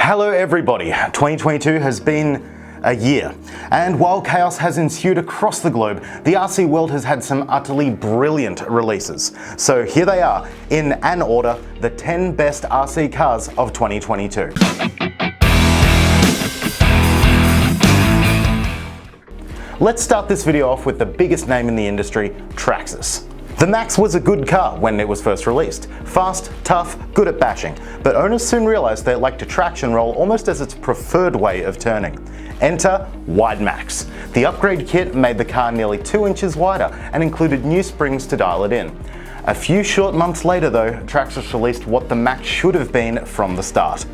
Hello everybody, 2022 has been a year, and while chaos has ensued across the globe, the RC world has had some utterly brilliant releases. So here they are, in an order, the 10 best RC cars of 2022. Let's start this video off with the biggest name in the industry, Traxxas. The Maxx was a good car when it was first released. Fast, tough, good at bashing. But owners soon realized they liked a traction roll almost as its preferred way of turning. Enter Wide Maxx. The upgrade kit made the car nearly 2 inches wider and included new springs to dial it in. A few short months later though, Traxxas released what the Maxx should have been from the start.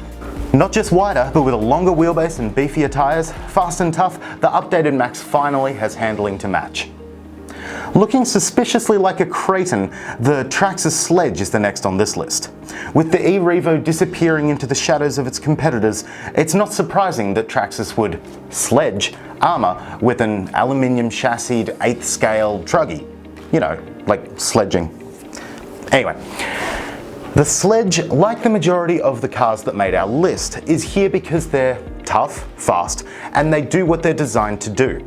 Not just wider, but with a longer wheelbase and beefier tyres, fast and tough, the updated Maxx finally has handling to match. Looking suspiciously like a Kraton, the Traxxas Sledge is the next on this list. With the E-Revo disappearing into the shadows of its competitors, it's not surprising that Traxxas would sledge Arrma with an aluminium chassised 8th scale truggy. You know, like sledging. Anyway. The Sledge, like the majority of the cars that made our list, is here because they're tough, fast, and they do what they're designed to do.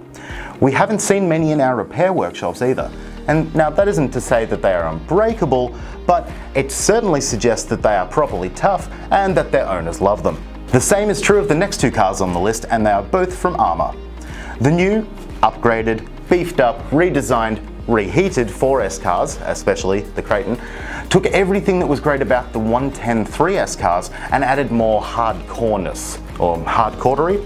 We haven't seen many in our repair workshops either. And now that isn't to say that they are unbreakable, but it certainly suggests that they are properly tough and that their owners love them. The same is true of the next two cars on the list, and they are both from Arrma. The new, upgraded, beefed up, redesigned, reheated 4S cars, especially the Kraton, took everything that was great about the 110 3S cars and added more hardcoreness, or hardcordery.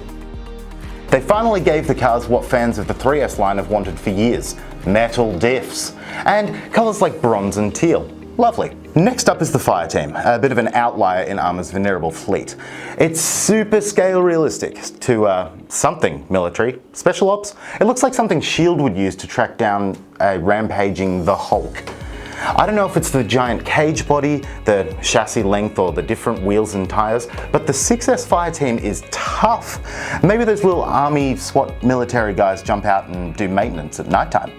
They finally gave the cars what fans of the 3S line have wanted for years: metal diffs, and colours like bronze and teal. Lovely. Next up is the Fireteam, a bit of an outlier in Arrma's venerable fleet. It's super scale realistic to something military. Special ops? It looks like something S.H.I.E.L.D. would use to track down a rampaging the Hulk. I don't know if it's the giant cage body, the chassis length, or the different wheels and tyres, but the 6S Fireteam is tough. Maybe those little army SWAT military guys jump out and do maintenance at nighttime.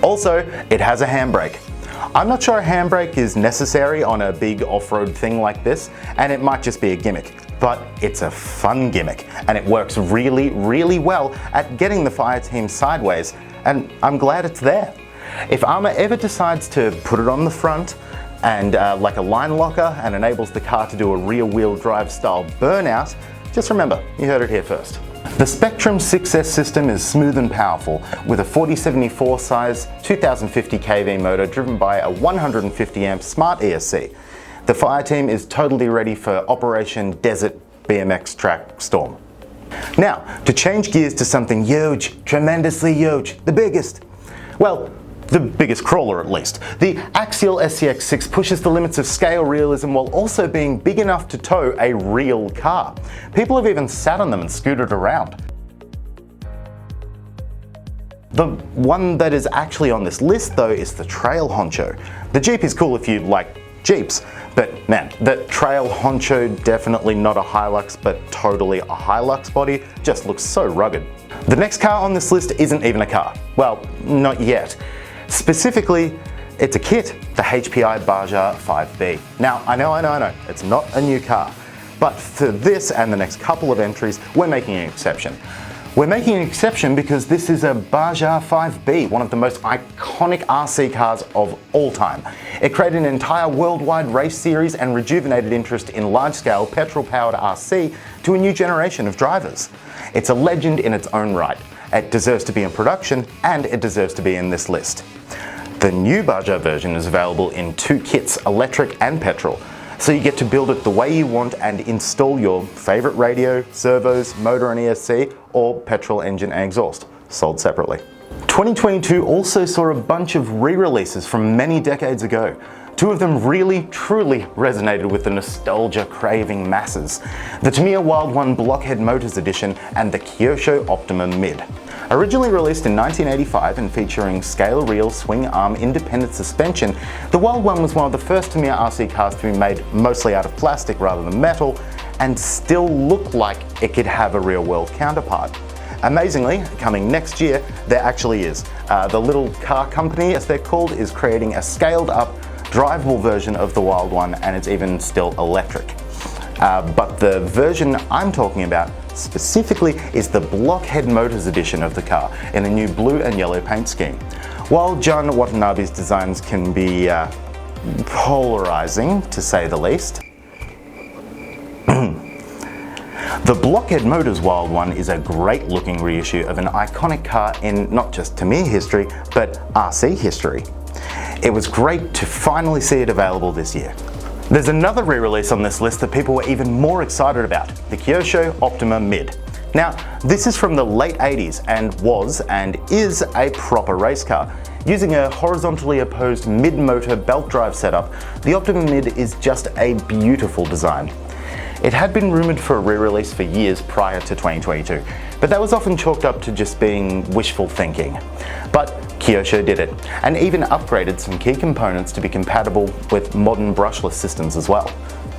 Also, it has a handbrake. I'm not sure a handbrake is necessary on a big off-road thing like this, and it might just be a gimmick, but it's a fun gimmick, and it works really, really well at getting the Fireteam sideways, and I'm glad it's there. If Arrma ever decides to put it on the front and like a line locker and enables the car to do a rear-wheel drive style burnout, just remember, you heard it here first. The Spectrum 6S system is smooth and powerful, with a 4074 size 2050 kV motor driven by a 150 amp smart ESC. The Fireteam is totally ready for Operation Desert BMX Track Storm. Now, to change gears to something huge, tremendously huge, the biggest. Well, the biggest crawler at least. The Axial SCX6 pushes the limits of scale realism while also being big enough to tow a real car. People have even sat on them and scooted around. The one that is actually on this list though is the Trail Honcho. The Jeep is cool if you like Jeeps, but man, the Trail Honcho, definitely not a Hilux, but totally a Hilux body, just looks so rugged. The next car on this list isn't even a car. Well, not yet. Specifically, it's a kit, the HPI Baja 5B. Now, I know, it's not a new car, but for this and the next couple of entries, we're making an exception. We're making an exception because this is a Baja 5B, one of the most iconic RC cars of all time. It created an entire worldwide race series and rejuvenated interest in large-scale petrol-powered RC to a new generation of drivers. It's a legend in its own right. It deserves to be in production, and it deserves to be in this list. The new Baja version is available in 2 kits, electric and petrol, so you get to build it the way you want and install your favourite radio, servos, motor and ESC, or petrol engine and exhaust, sold separately. 2022 also saw a bunch of re-releases from many decades ago. 2 of them really, truly resonated with the nostalgia-craving masses: the Tamiya Wild One Blockhead Motors Edition and the Kyosho Optima Mid. Originally released in 1985 and featuring scale-reel swing-arm independent suspension, the Wild One was one of the first Tamiya RC cars to be made mostly out of plastic rather than metal, and still looked like it could have a real-world counterpart. Amazingly, coming next year, there actually is. The little car company, as they're called, is creating a scaled-up, drivable version of the Wild One, and it's even still electric. but the version I'm talking about specifically is the Blockhead Motors edition of the car in a new blue and yellow paint scheme. While John Watanabe's designs can be polarizing, to say the least, the Blockhead Motors Wild One is a great looking reissue of an iconic car in not just Tamiya history, but RC history. It was great to finally see it available this year. There's another re-release on this list that people were even more excited about, the Kyosho Optima Mid. Now, this is from the late 80s and was and is a proper race car. Using a horizontally opposed mid-motor belt drive setup, the Optima Mid is just a beautiful design. It had been rumoured for a re-release for years prior to 2022, but that was often chalked up to just being wishful thinking. But Kyosho did it, and even upgraded some key components to be compatible with modern brushless systems as well.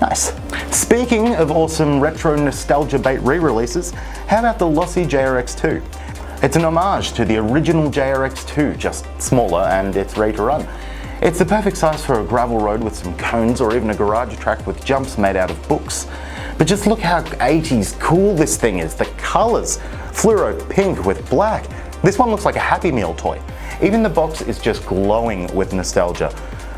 Nice. Speaking of awesome retro nostalgia bait re-releases, how about the lossy JRX2? It's an homage to the original JRX2, just smaller, and it's ready to run. It's the perfect size for a gravel road with some cones, or even a garage track with jumps made out of books. But just look how 80s cool this thing is. The colours, fluoro pink with black. This one looks like a Happy Meal toy. Even the box is just glowing with nostalgia.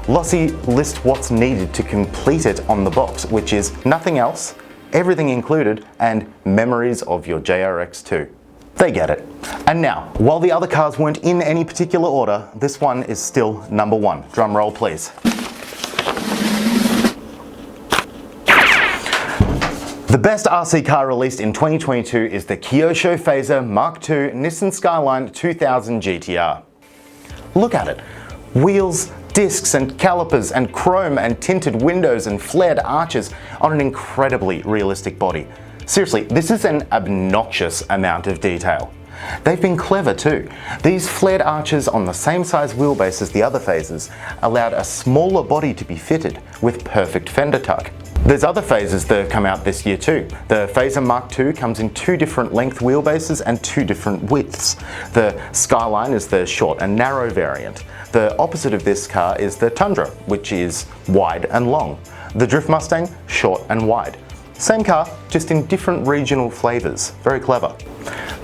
Lossy list what's needed to complete it on the box, which is nothing else, everything included, and memories of your JRX2. They get it. And now, while the other cars weren't in any particular order, this one is still number one. Drum roll, please. The best RC car released in 2022 is the Kyosho Fazer Mark II Nissan Skyline 2000 GTR. Look at it. Wheels, discs and calipers and chrome and tinted windows and flared arches on an incredibly realistic body. Seriously, this is an obnoxious amount of detail. They've been clever too. These flared arches on the same size wheelbase as the other Fazers allowed a smaller body to be fitted with perfect fender tuck. There's other Fazers that have come out this year too. The Fazer Mark II comes in two different length wheelbases and two different widths. The Skyline is the short and narrow variant. The opposite of this car is the Tundra, which is wide and long. The Drift Mustang, short and wide. Same car, just in different regional flavours. Very clever.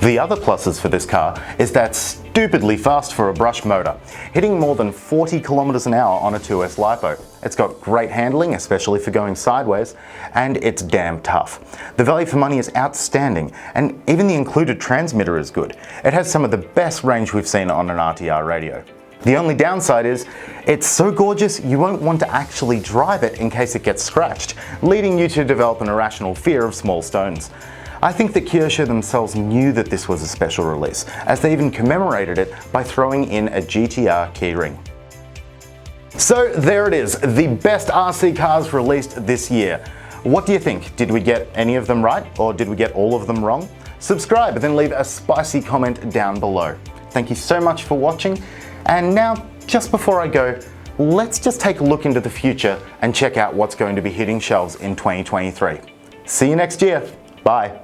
The other pluses for this car is that stupidly fast for a brush motor, hitting more than 40 kilometers an hour on a 2S LiPo. It's got great handling, especially for going sideways, and it's damn tough. The value for money is outstanding, and even the included transmitter is good. It has some of the best range we've seen on an RTR radio. The only downside is, it's so gorgeous you won't want to actually drive it in case it gets scratched, leading you to develop an irrational fear of small stones. I think that Kyosho themselves knew that this was a special release, as they even commemorated it by throwing in a GTR keyring. So there it is, the best RC cars released this year. What do you think? Did we get any of them right, or did we get all of them wrong? Subscribe and then leave a spicy comment down below. Thank you so much for watching. And now, just before I go, let's just take a look into the future and check out what's going to be hitting shelves in 2023. See you next year. Bye.